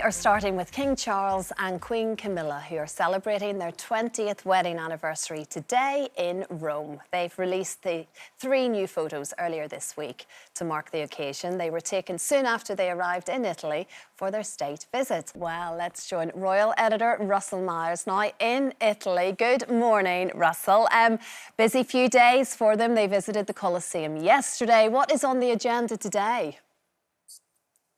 are starting with King Charles and Queen Camilla, who are celebrating their 20th wedding anniversary today in Rome. They've released the 3 new photos earlier this week to mark the occasion. They were taken soon after they arrived in Italy for their state visit. Well, let's join royal editor Russell Myers now in Italy. Good morning, Russell. Busy few days for them. They visited the Colosseum yesterday. What is on the agenda today?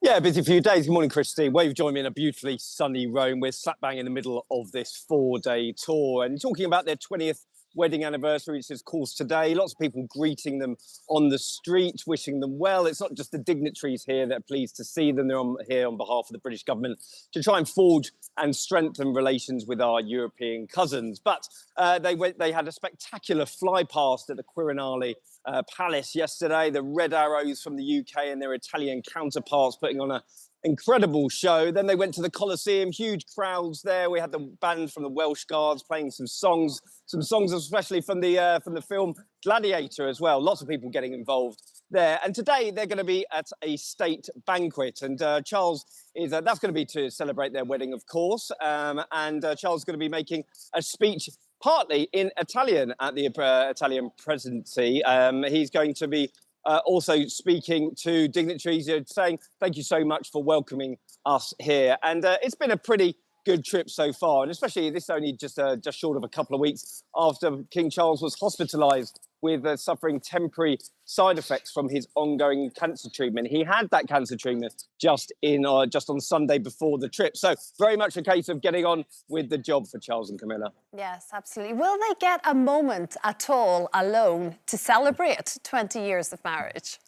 Yeah, busy few days. Good morning, Christine. Well, you've joined me in a beautifully sunny Rome. We're slap bang in the middle of this 4-day tour and talking about their 20th wedding anniversary, which is, of course, today. Lots of people greeting them on the street, wishing them well. It's not just the dignitaries here that are pleased to see them. They're here on behalf of the British government to try and forge and strengthen relations with our European cousins. But they had a spectacular fly past at the Quirinale Palace yesterday. The Red Arrows from the UK and their Italian counterparts putting on an incredible show. Then they went to the Colosseum, huge crowds there. We had the band from the Welsh Guards playing some songs especially from the film Gladiator as well. Lots of people getting involved there. And today they're going to be at a state banquet, and Charles is that's going to be to celebrate their wedding, of course. And Charles is going to be making a speech partly in Italian at the Italian presidency. He's going to be also speaking to dignitaries, saying thank you so much for welcoming us here. And it's been a pretty good trip so far, and especially this only just short of a couple of weeks after King Charles was hospitalised with suffering temporary side effects from his ongoing cancer treatment. He had that cancer treatment just on Sunday before the trip. So very much a case of getting on with the job for Charles and Camilla. Yes, absolutely. Will they get a moment at all alone to celebrate 20 years of marriage?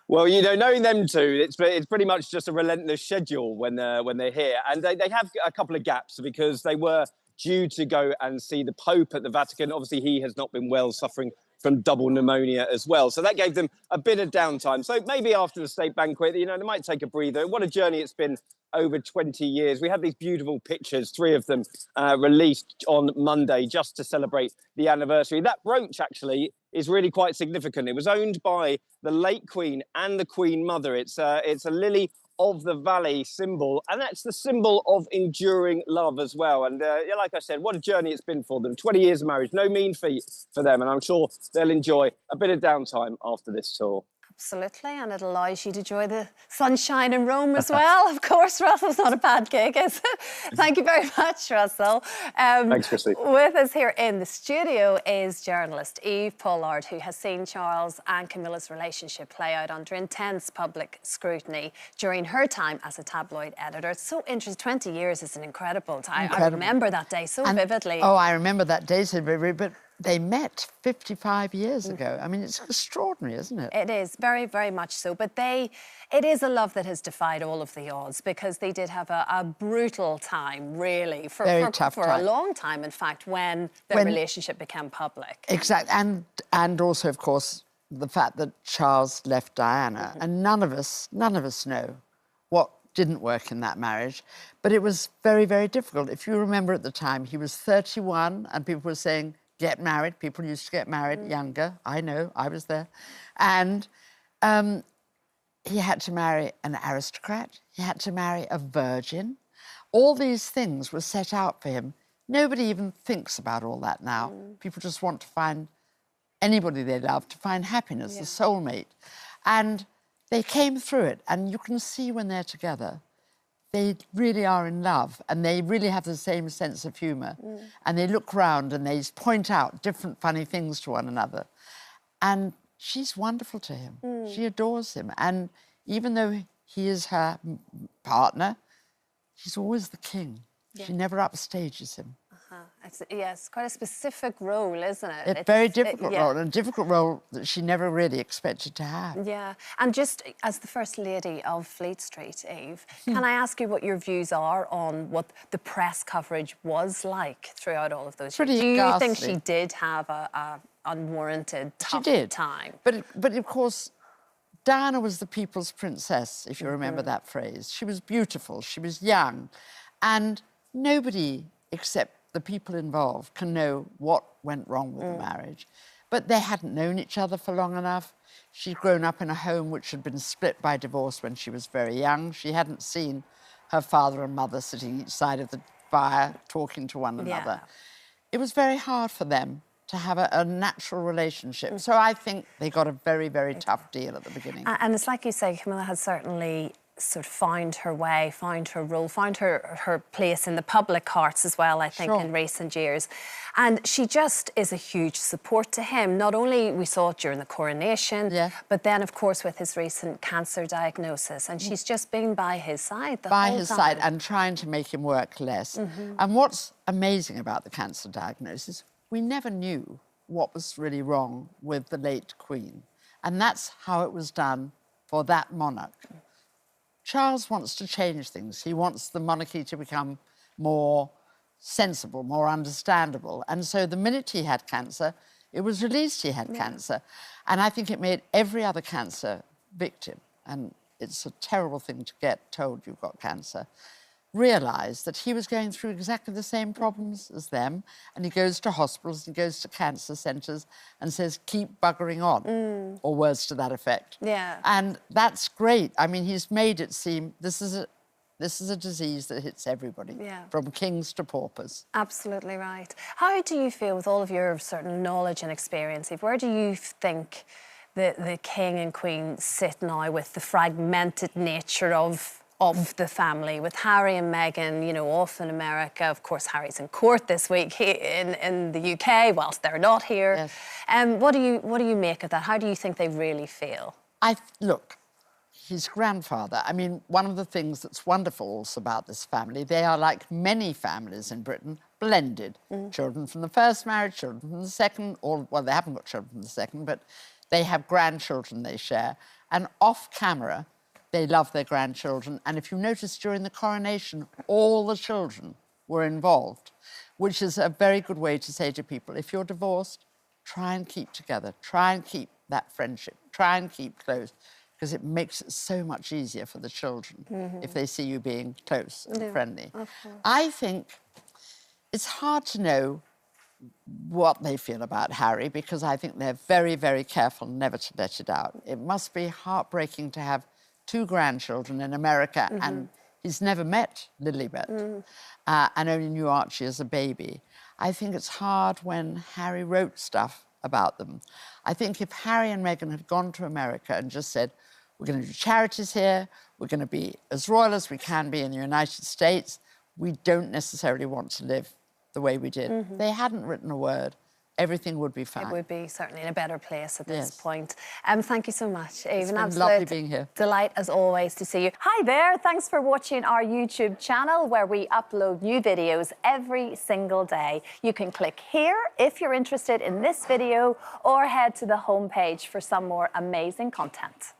Well, knowing them two, it's pretty much just a relentless schedule when they're here. And they have a couple of gaps because they were due to go and see the Pope at the Vatican. Obviously, he has not been well, suffering from double pneumonia as well. So that gave them a bit of downtime. So maybe after the state banquet, they might take a breather. What a journey it's been over 20 years. We had these beautiful pictures, 3 of them released on Monday just to celebrate the anniversary. That brooch actually is really quite significant. It was owned by the late Queen and the Queen Mother. It's a lily of the valley symbol, and that's the symbol of enduring love as well. And like I said, what a journey it's been for them. 20 years of marriage, no mean feat for them, and I'm sure they'll enjoy a bit of downtime after this tour. Absolutely, and it allows you to enjoy the sunshine in Rome as well. Of course, Russell's not a bad gig, is it? Thank you very much, Russell. Thanks, Chrissy. With us here in the studio is journalist Eve Pollard, who has seen Charles and Camilla's relationship play out under intense public scrutiny during her time as a tabloid editor. It's so interesting. 20 years is an incredible time. I remember that day so vividly. Oh, I remember that day so vividly, but they met 55 years ago. I mean, it's extraordinary, isn't it? It is, very, very much so. But it is a love that has defied all of the odds, because they did have a brutal time, really, for a long time, in fact, when their relationship became public. Exactly. And also, of course, the fact that Charles left Diana. And none of us know what didn't work in that marriage. But it was very, very difficult. If you remember at the time, he was 31 and people were saying, get married. People used to get married younger. I know, I was there. And he had to marry an aristocrat. He had to marry a virgin. All these things were set out for him. Nobody even thinks about all that now. People just want to find anybody they love, to find happiness, a soulmate. And they came through it. And you can see when they're together, they really are in love, and they really have the same sense of humour. And they look round and they point out different funny things to one another. And she's wonderful to him. She adores him. And even though he is her partner, he's always the king. She never upstages him. It's quite a specific role, isn't it? It's a very difficult role, and a difficult role that she never really expected to have. Yeah, and just as the First Lady of Fleet Street, Eve, can I ask you what your views are on what the press coverage was like throughout all of those years? Do you think she did have a unwarranted tough time? But of course, Diana was the people's princess, if you remember that phrase. She was beautiful, she was young, and nobody except the people involved can know what went wrong with the marriage. But they hadn't known each other for long enough. She'd grown up in a home which had been split by divorce when she was very young. She hadn't seen her father and mother sitting each side of the fire, talking to one another. It was very hard for them to have a natural relationship. So I think they got a very, very tough deal at the beginning. And it's like you say, Camilla has certainly sort of found her way, found her role, found her place in the public hearts as well, I think, in recent years. And she just is a huge support to him. Not only we saw it during the coronation, but then, of course, with his recent cancer diagnosis. And she's just been by his side the whole time. By his side and trying to make him work less. And what's amazing about the cancer diagnosis, we never knew what was really wrong with the late Queen. And that's how it was done for that monarch. Charles wants to change things. He wants the monarchy to become more sensible, more understandable. And so the minute he had cancer, it was released he had cancer. And I think it made every other cancer victim, and it's a terrible thing to get told you've got cancer, realise that he was going through exactly the same problems as them, and he goes to hospitals, he goes to cancer centres and says, keep buggering on, or words to that effect. And that's great. I mean, he's made it seem this is a disease that hits everybody, from kings to paupers. Absolutely right. How do you feel, with all of your certain knowledge and experience, Eve, where do you think the king and queen sit now with the fragmented nature of the family, with Harry and Meghan, you know, off in America? Of course, Harry's in court this week in the UK, whilst they're not here. What do you make of that? How do you think they really feel? Look, his grandfather, I mean, one of the things that's wonderful also about this family, they are like many families in Britain, blended. Children from the first marriage, children from the second, or, well, they haven't got children from the second, but they have grandchildren they share. And off camera, they love their grandchildren. And if you notice, during the coronation, all the children were involved, which is a very good way to say to people, if you're divorced, try and keep together, try and keep that friendship, try and keep close, because it makes it so much easier for the children if they see you being close and friendly. I think it's hard to know what they feel about Harry, because I think they're very, very careful never to let it out. It must be heartbreaking to have 2 grandchildren in America, and he's never met Lilibet, and only knew Archie as a baby. I think it's hard when Harry wrote stuff about them. I think if Harry and Meghan had gone to America and just said, we're going to do charities here, we're going to be as royal as we can be in the United States, we don't necessarily want to live the way we did. They hadn't written a word. Everything would be fine. It would be certainly in a better place at this point. Thank you so much, Eve. It's been lovely being here. Delight, as always, to see you. Hi there. Thanks for watching our YouTube channel, where we upload new videos every single day. You can click here if you're interested in this video, or head to the homepage for some more amazing content.